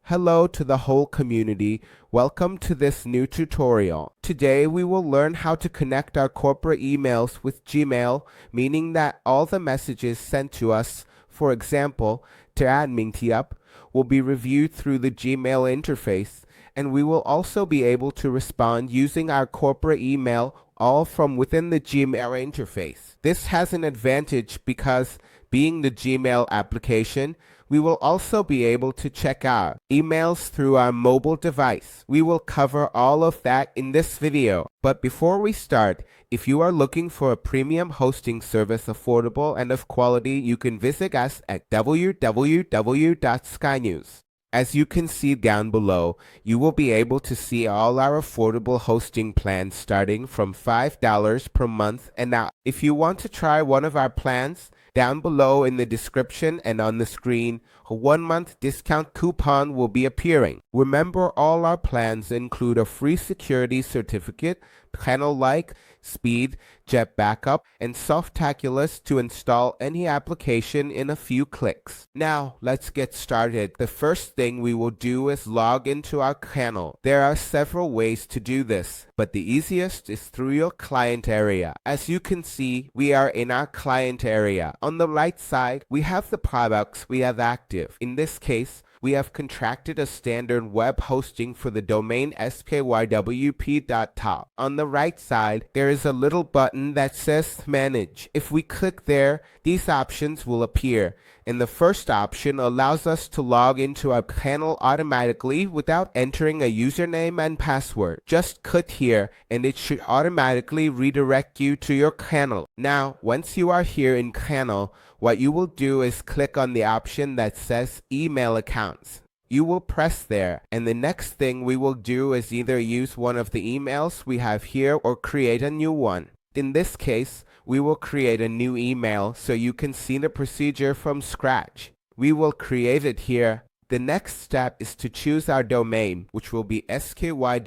Hello to the whole community. Welcome to this new tutorial. Today we will learn how to connect our corporate emails with Gmail, meaning that all the messages sent to us, for example, to admin Tiap, will be reviewed through the Gmail interface, and we will also be able to respond using our corporate email all from within the Gmail interface. This has an advantage because, being the Gmail application, we will also be able to check our emails through our mobile device. We will cover all of that in this video. But before we start, if you are looking for a premium hosting service affordable and of quality, you can visit us at www.skynews. As you can see down below, you will be able to see all our affordable hosting plans starting from $5 per month. And now, if you want to try one of our plans, down below in the description and on the screen, a 1-month discount coupon will be appearing. Remember, all our plans include a free security certificate, panel-like, speed, jet backup, and Softaculous to install any application in a few clicks. Now, let's get started. The first thing we will do is log into our panel. There are several ways to do this, but the easiest is through your client area. As you can see, we are in our client area. On the right side, we have the products we have active. In this case, we have contracted a standard web hosting for the domain skywp.top. On the right side, there is a little button that says Manage. If we click there, these options will appear, and the first option allows us to log into our panel automatically without entering a username and password. Just click here and it should automatically redirect you to your panel. Now, once you are here in panel, what you will do is click on the option that says Email Accounts. You will press there, and the next thing we will do is either use one of the emails we have here or create a new one. In this case, we will create a new email so you can see the procedure from scratch. We will create it here. The next step is to choose our domain, which will be skywp.top.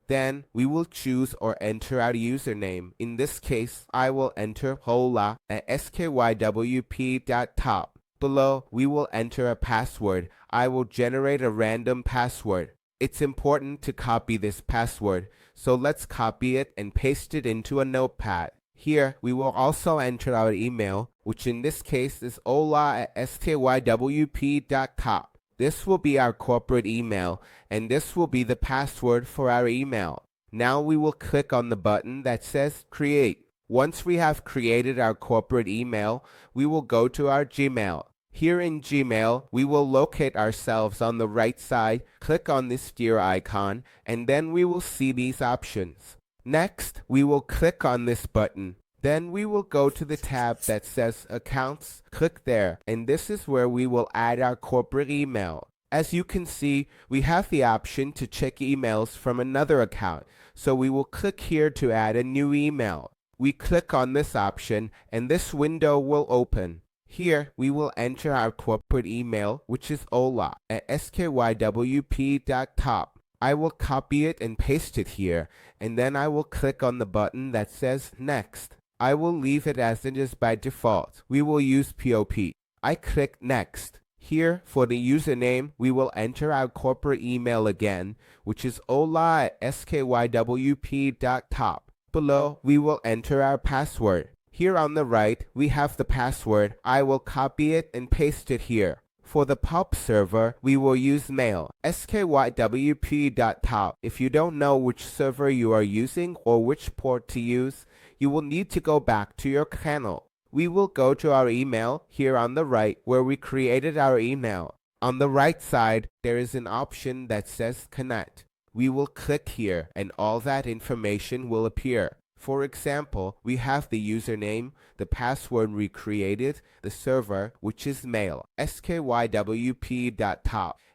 Then we will choose or enter our username. In this case, I will enter hola at skywp.top. Below, we will enter a password. I will generate a random password. It's important to copy this password, so let's copy it and paste it into a notepad. Here, we will also enter our email, which in this case is hola@skywp.top. This will be our corporate email, and this will be the password for our email. Now we will click on the button that says Create. Once we have created our corporate email, we will go to our Gmail. Here in Gmail, we will locate ourselves on the right side, click on this steer icon, and then we will see these options. Next, we will click on this button. Then we will go to the tab that says Accounts, click there, and this is where we will add our corporate email. As you can see, we have the option to check emails from another account, so we will click here to add a new email. We click on this option, and this window will open. Here, we will enter our corporate email, which is hola@skywp.top. I will copy it and paste it here, and then I will click on the button that says Next. I will leave it as it is by default. We will use POP. I click Next. Here, for the username, we will enter our corporate email again, which is hola@skywp.top. Below, we will enter our password. Here on the right, we have the password. I will copy it and paste it here. For the pub server, we will use mail, skywp.top. If you don't know which server you are using or which port to use, you will need to go back to your panel. We will go to our email here on the right where we created our email. On the right side, there is an option that says Connect. We will click here and all that information will appear. For example, we have the username, the password we created, the server, which is mail, skywp.top,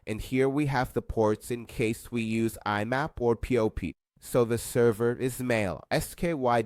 and here we have the ports in case we use IMAP or POP. So the server is mail, skywp.top,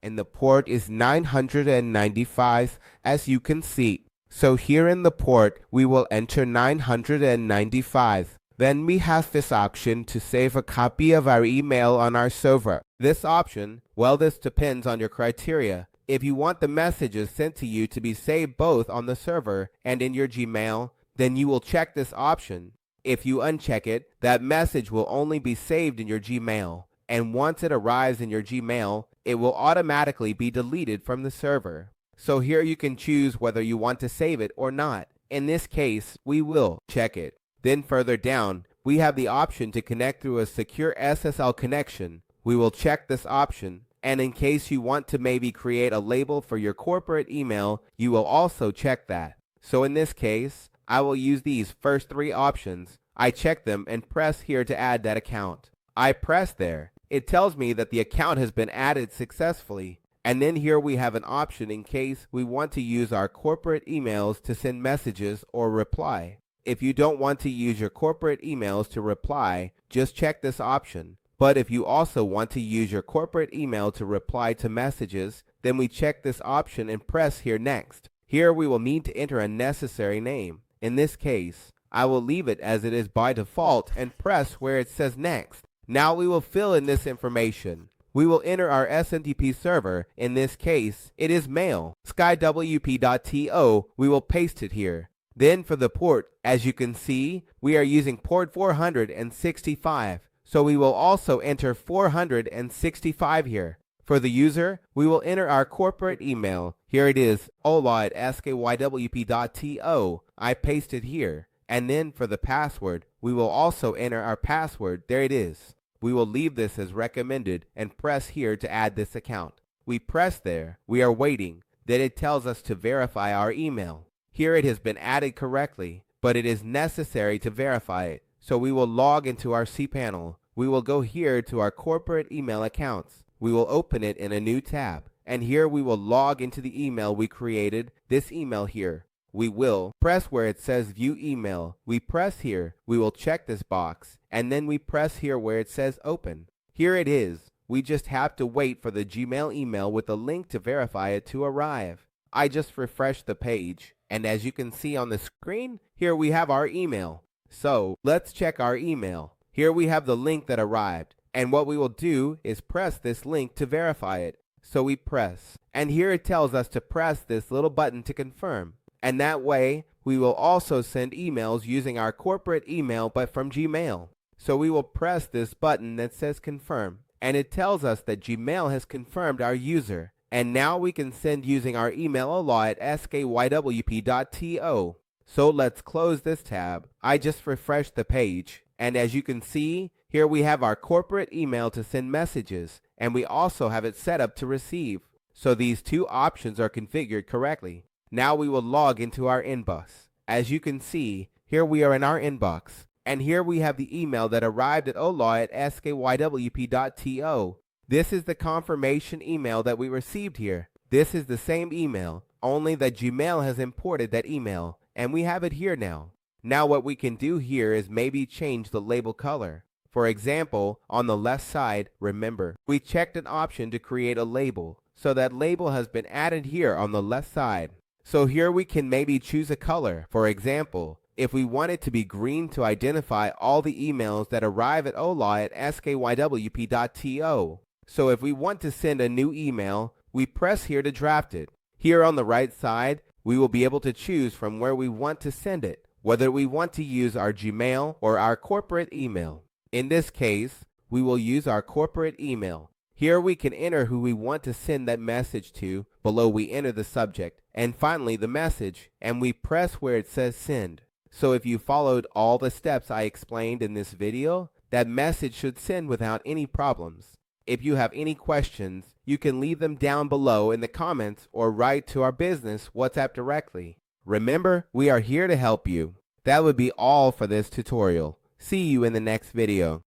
and the port is 995, as you can see. So here in the port, we will enter 995. Then we have this option to save a copy of our email on our server. This option, well, this depends on your criteria. If you want the messages sent to you to be saved both on the server and in your Gmail, then you will check this option. If you uncheck it, that message will only be saved in your Gmail, and once it arrives in your Gmail, it will automatically be deleted from the server. So here you can choose whether you want to save it or not. In this case, we will check it. Then further down, we have the option to connect through a secure SSL connection. We will check this option. And in case you want to maybe create a label for your corporate email, you will also check that. So in this case, I will use these first three options. I check them and press here to add that account. I press there. It tells me that the account has been added successfully. And then here we have an option in case we want to use our corporate emails to send messages or reply. If you don't want to use your corporate emails to reply, just check this option. But if you also want to use your corporate email to reply to messages, then we check this option and press here next. Here we will need to enter a necessary name. In this case, I will leave it as it is by default and press where it says next. Now we will fill in this information. We will enter our SMTP server. In this case, it is mail, skywp.to. We will paste it here. Then for the port, as you can see, we are using port 465. So we will also enter 465 here. For the user, we will enter our corporate email. Here it is, ola@skywp.to. I paste it here. And then for the password, we will also enter our password. There it is. We will leave this as recommended and press here to add this account. We press there. We are waiting. Then it tells us to verify our email. Here it has been added correctly, but it is necessary to verify it. So we will log into our cPanel. We will go here to our corporate email accounts. We will open it in a new tab. And here we will log into the email we created, this email here. We will press where it says view email. We press here. We will check this box. And then we press here where it says open. Here it is. We just have to wait for the Gmail email with a link to verify it to arrive. I just refreshed the page. And as you can see on the screen, here we have our email. So let's check our email. Here we have the link that arrived, and what we will do is press this link to verify it. So we press, and here it tells us to press this little button to confirm. And that way, we will also send emails using our corporate email but from Gmail. So we will press this button that says confirm, and it tells us that Gmail has confirmed our user. And now we can send using our email ola@skywp.to. So let's close this tab. I just refreshed the page. And as you can see, here we have our corporate email to send messages. And we also have it set up to receive. So these two options are configured correctly. Now we will log into our inbox. As you can see, here we are in our inbox. And here we have the email that arrived at ola@skywp.to. This is the confirmation email that we received here. This is the same email, only that Gmail has imported that email, and we have it here now. Now what we can do here is maybe change the label color. For example, on the left side, remember, we checked an option to create a label, so that label has been added here on the left side. So here we can maybe choose a color. For example, if we want it to be green to identify all the emails that arrive at ola@skywp.to. So if we want to send a new email, we press here to draft it. Here on the right side, we will be able to choose from where we want to send it, whether we want to use our Gmail or our corporate email. In this case, we will use our corporate email. Here we can enter who we want to send that message to. Below we enter the subject, and finally the message, and we press where it says send. So if you followed all the steps I explained in this video, that message should send without any problems. If you have any questions, you can leave them down below in the comments or write to our business WhatsApp directly. Remember, we are here to help you. That would be all for this tutorial. See you in the next video.